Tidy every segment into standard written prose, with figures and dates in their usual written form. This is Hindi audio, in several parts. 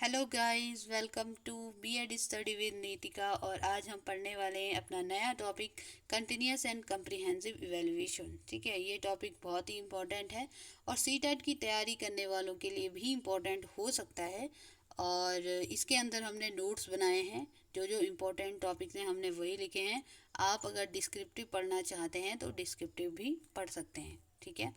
Hello guys, welcome to BEd study with Nitika. और आज हम पढ़ने वाले हैं अपना नया topic continuous and comprehensive evaluation. ठीक है, ये टॉपिक बहुत ही इम्पोर्टेंट है और सीटेट की तैयारी करने वालों के लिए भी इम्पोर्टेंट हो सकता है। और इसके अंदर हमने नोट्स बनाए हैं, जो जो इम्पोर्टेंट टॉपिक्स हैं हमने वही लिखे हैं। आप अगर डिस्क्रिप्टिव पढ़ना चाहते हैं तो डिस्क्रिप्टिव भी पढ़ सकते हैं। ठीक है,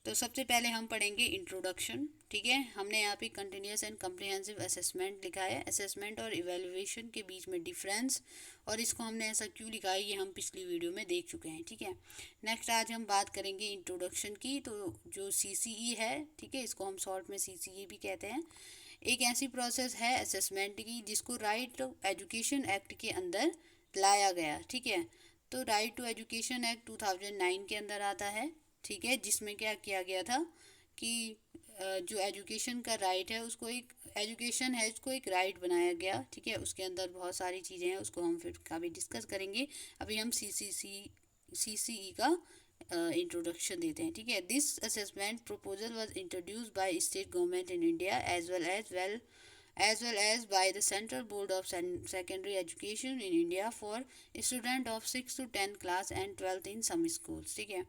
तो सबसे पहले हम पढ़ेंगे इंट्रोडक्शन। ठीक है, हमने यहाँ पे कंटिन्यूस एंड कम्प्रिहेंसिव असेसमेंट लिखा है। असेसमेंट और इवैल्यूएशन के बीच में डिफरेंस, और इसको हमने ऐसा क्यों लिखा है ये हम पिछली वीडियो में देख चुके हैं। ठीक है, नेक्स्ट आज हम बात करेंगे इंट्रोडक्शन की। तो जो सीसीई है, ठीक है, इसको हम शॉर्ट में सीसीई भी कहते हैं, एक ऐसी प्रोसेस है असेसमेंट की जिसको राइट टू एजुकेशन एक्ट के अंदर लाया गया। ठीक है, तो राइट टू एजुकेशन एक्ट 2009 के अंदर आता है। ठीक है, जिसमें क्या किया गया था कि जो एजुकेशन का राइट है उसको एक एजुकेशन है उसको एक राइट बनाया गया। ठीक है, उसके अंदर बहुत सारी चीज़ें हैं, उसको हम फिर कभी डिस्कस करेंगे। अभी हम सीसीई का इंट्रोडक्शन देते हैं। ठीक है, this assessment proposal was introduced by state government in India as well as by the Central Board of Secondary Education in India for student of 6th to 10th class and 12th in some schools। ठीक है,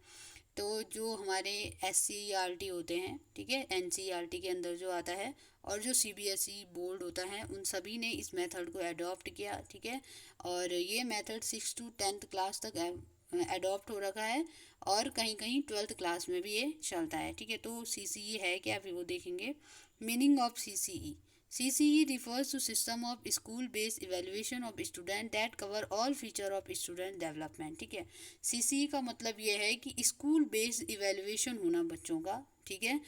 तो जो हमारे SCERT होते हैं, ठीक है, NCERT के अंदर जो आता है, और जो CBSE बोर्ड होता है, उन सभी ने इस मेथड को अडॉप्ट किया। ठीक है, और ये मेथड 6 टू 10th क्लास तक अडॉप्ट हो रखा है, और कहीं कहीं 12th क्लास में भी ये चलता है। ठीक है, तो CCE है क्या, फिर वो देखेंगे। Meaning of CCE: CCE refers to system of school-based evaluation of student that cover all feature of student development। ठीक है, CCE का मतलब ये है कि स्कूल बेस्ड इवेल्युएशन होना बच्चों का। ठीक है,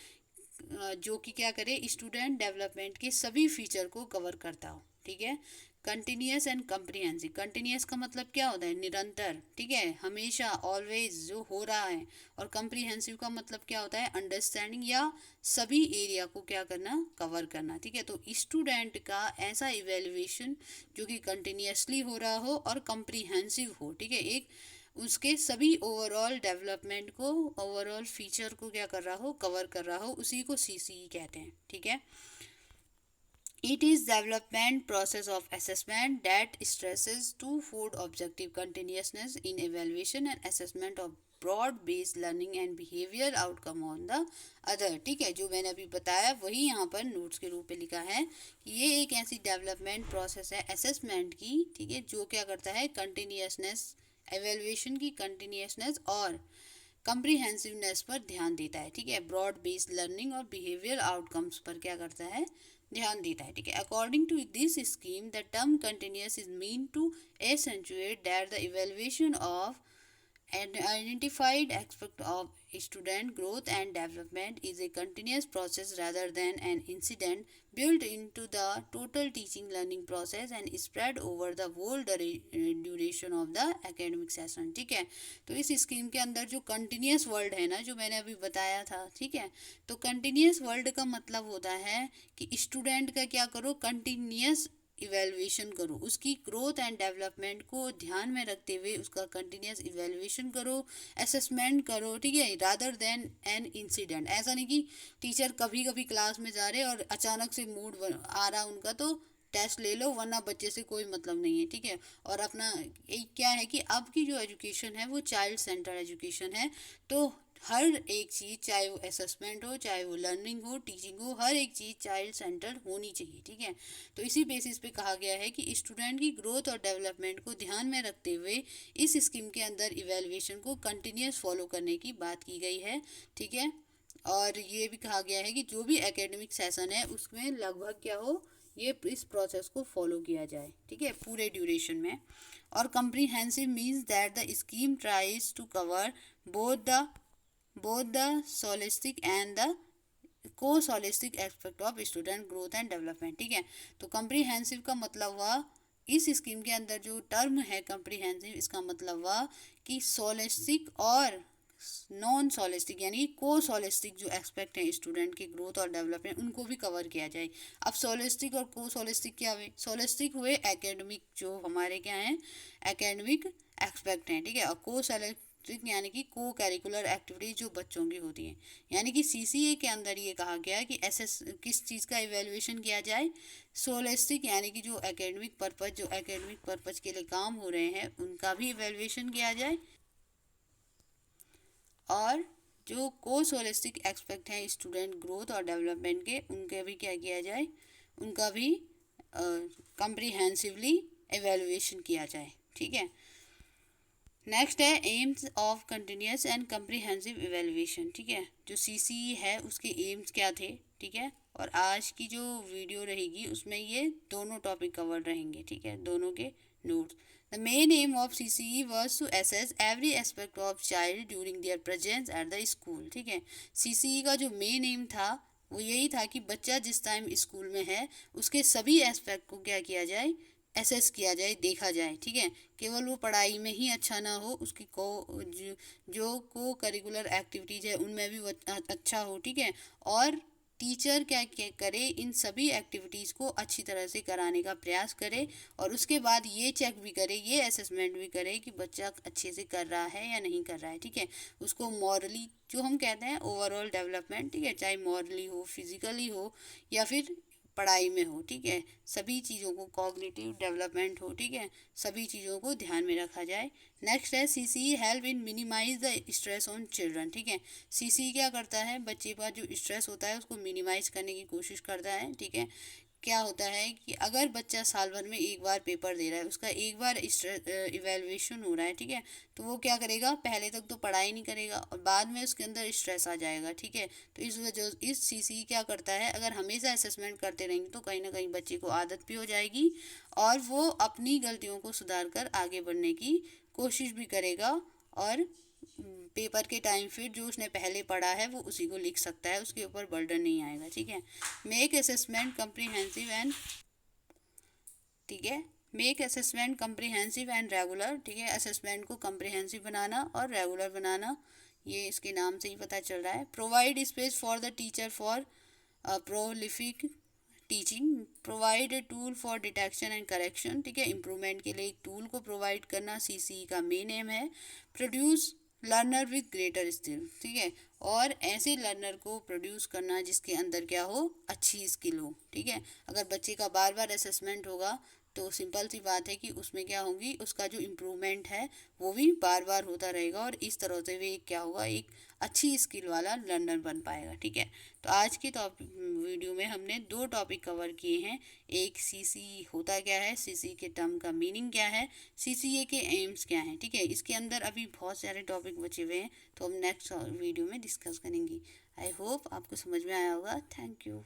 जो कि क्या करे, स्टूडेंट डेवलपमेंट के सभी फीचर को कवर करता हो। ठीक है, कंटिन्यूस एंड कम्प्रिहेंसिव: कंटिन्यूस का मतलब क्या होता है, निरंतर। ठीक है, हमेशा, ऑलवेज, जो हो रहा है। और कम्प्रिहेंसिव का मतलब क्या होता है, अंडरस्टैंडिंग या सभी एरिया को क्या करना, कवर करना। ठीक है, तो स्टूडेंट का ऐसा इवेल्युएशन जो कि कंटिन्यूसली हो रहा हो और कम्प्रिहेंसिव हो। ठीक है, एक उसके सभी ओवरऑल डेवलपमेंट को, ओवरऑल फीचर को क्या कर रहा हो, कवर कर रहा हो, उसी को सीसीई कहते हैं। ठीक है, it is development process of assessment that stresses twofold objective: continuousness in evaluation and assessment of broad based learning and behaviour outcome on the other. ठीक है, जो मैंने अभी बताया वही यहाँ पर नोट्स के रूप में लिखा है कि ये एक ऐसी डेवलपमेंट प्रोसेस है असेसमेंट की, ठीक है, जो क्या करता है, कंटिन्यूसनेस, एवेल्युएशन की कंटिन्यूसनेस और कम्प्रीहेंसिवनेस पर ध्यान देता है। ठीक है, ब्रॉड बेस्ड लर्निंग और बिहेवियर आउटकम्स पर क्या करता है, ध्यान देता है। ठीक है, according to this scheme the term continuous is mean to accentuate that the evaluation of an identified aspect of student growth and development is a continuous process rather than an incident built into the total teaching learning process and spread over the whole duration of the academic session। ठीक है, तो इस स्कीम के अंदर जो कंटिन्यूस वर्ड है ना, जो मैंने अभी बताया था, ठीक है, तो कंटिन्यूस वर्ड का मतलब होता है कि स्टूडेंट का क्या करो, कंटिन्यूस इवेल्युएशन करो, उसकी ग्रोथ एंड डेवलपमेंट को ध्यान में रखते हुए उसका कंटिन्यूस इवेल्युएशन करो, असेसमेंट करो। ठीक है, रादर देन एन इंसिडेंट। ऐसा नहीं कि टीचर कभी कभी क्लास में जा रहे और अचानक से मूड आ रहा उनका तो टेस्ट ले लो, वरना बच्चे से कोई मतलब नहीं है। ठीक है, और अपना क्या है कि अब की जो एजुकेशन है वो चाइल्ड सेंटर एजुकेशन है, तो हर एक चीज़, चाहे वो असेसमेंट हो, चाहे वो लर्निंग हो, टीचिंग हो, हर एक चीज़ चाइल्ड सेंटर होनी चाहिए। ठीक है, तो इसी बेसिस पे कहा गया है कि स्टूडेंट की ग्रोथ और डेवलपमेंट को ध्यान में रखते हुए इस स्कीम के अंदर इवेल्युएशन को कंटिन्यूस फॉलो करने की बात की गई है। ठीक है, और ये भी कहा गया है कि जो भी एकेडमिक सेशन है उसमें लगभग क्या हो, ये इस प्रोसेस को फॉलो किया जाए। ठीक है, पूरे ड्यूरेशन में। और comprehensive means that the scheme tries to cover both the solistic and the coscholastic aspect of student growth and development. ठीक है, तो कम्प्रीहेंसिव का मतलब हुआ, इस स्कीम के अंदर जो टर्म है कम्प्रीहेंसिव, इसका मतलब हुआ कि सोलिस्टिक और नॉन सोलिस्टिक यानी को-सोलिस्टिक जो एस्पेक्ट हैं स्टूडेंट की ग्रोथ और डेवलपमेंट, उनको भी कवर किया जाए। अब सोलिस्टिक और को-सोलिस्टिक क्या हुए, सोलिस्टिक हुए एकेडमिक, जो हमारे क्या हैं, एकेडमिक एस्पेक्ट हैं। ठीक है, और यानी कि को करिकुलर एक्टिविटीज जो बच्चों की होती हैं। यानी कि सीसीए के अंदर ये कहा गया है कि एसएस किस चीज़ का इवेल्युएशन किया जाए, सोलेस्टिक यानी कि जो एकेडमिक पर्पज के लिए काम हो रहे हैं उनका भी इवेल्युएशन किया जाए, और जो को सोलेस्टिक एस्पेक्ट हैं स्टूडेंट ग्रोथ और डेवलपमेंट के, उनके भी क्या किया जाए, उनका भी कंप्रीहेंसिवली एवेल्युएशन किया जाए। ठीक है। नेक्स्ट है AIIMS of continuous and comprehensive evaluation. ठीक है, जो सीसीई है उसके एम्स क्या थे। ठीक है, और आज की जो वीडियो रहेगी उसमें ये दोनों टॉपिक कवर रहेंगे। ठीक है, दोनों के notes. The main aim of CCE was to assess every aspect of child during their presence at the school. ठीक है, सीसीई का जो मेन एम था वो यही था कि बच्चा जिस टाइम स्कूल में है उसके सभी एस्पेक्ट को क्या किया जाए, एसेस किया जाए, देखा जाए। ठीक है, केवल वो पढ़ाई में ही अच्छा ना हो, उसकी जो को करिकुलर एक्टिविटीज़ है उनमें भी वो अच्छा हो। ठीक है, और टीचर क्या करे, इन सभी एक्टिविटीज़ को अच्छी तरह से कराने का प्रयास करे, और उसके बाद ये चेक भी करे, ये असेसमेंट भी करे कि बच्चा अच्छे से कर रहा है या नहीं कर रहा है। ठीक है, उसको मॉरली जो हम कहते हैं ओवरऑल डेवलपमेंट, ठीक है, चाहे मॉरली हो, फिजिकली हो या फिर पढ़ाई में हो। ठीक है, सभी चीज़ों को कॉग्निटिव डेवलपमेंट हो। ठीक है, सभी चीज़ों को ध्यान में रखा जाए। नेक्स्ट है CC help in minimise the stress on children. ठीक है, सीसी क्या करता है, बच्चे का जो स्ट्रेस होता है उसको मिनिमाइज करने की कोशिश करता है। ठीक है, क्या होता है कि अगर बच्चा साल भर में एक बार पेपर दे रहा है, उसका एक बार इवेल्युएशन हो रहा है, ठीक है, तो वो क्या करेगा, पहले तक तो पढ़ाई नहीं करेगा और बाद में उसके अंदर स्ट्रेस आ जाएगा। ठीक है, तो इस वजह इस सीसी क्या करता है, अगर हमेशा असेसमेंट करते रहेंगे तो कहीं ना कहीं बच्चे को आदत भी हो जाएगी और वो अपनी गलतियों को सुधार कर आगे बढ़ने की कोशिश भी करेगा, और पेपर के टाइम फिर जो उसने पहले पढ़ा है वो उसी को लिख सकता है, उसके ऊपर बर्डन नहीं आएगा। ठीक है, मेक असेसमेंट कम्प्रीहेंसिव एंड, ठीक है, make assessment comprehensive and regular. ठीक है, असेसमेंट को कम्प्रीहेंसिव बनाना और रेगुलर बनाना, ये इसके नाम से ही पता चल रहा है। Provide space for the teacher for prolific teaching, provide a tool for detection and correction. ठीक है, इम्प्रूवमेंट के लिए एक टूल को प्रोवाइड करना सीसी का मेन एम है। Produce learner with greater skill. ठीक है, और ऐसे लर्नर को प्रोड्यूस करना जिसके अंदर क्या हो, अच्छी स्किल हो। ठीक है, अगर बच्चे का बार बार असेसमेंट होगा तो सिंपल सी बात है कि उसमें क्या होगी, उसका जो इम्प्रूवमेंट है वो भी बार बार होता रहेगा और इस तरह से वे क्या होगा, एक अच्छी स्किल वाला लर्नर बन पाएगा। ठीक है, तो आज के टॉपिक वीडियो में हमने दो टॉपिक कवर किए हैं। एक सीसी होता क्या है, सीसी के टर्म का मीनिंग क्या है, सीसीए के एम्स क्या हैं। ठीक है, इसके अंदर अभी बहुत सारे टॉपिक बचे हुए हैं तो हम नेक्स्ट वीडियो में डिस्कस करेंगे। आई होप आपको समझ में आया होगा। Thank you.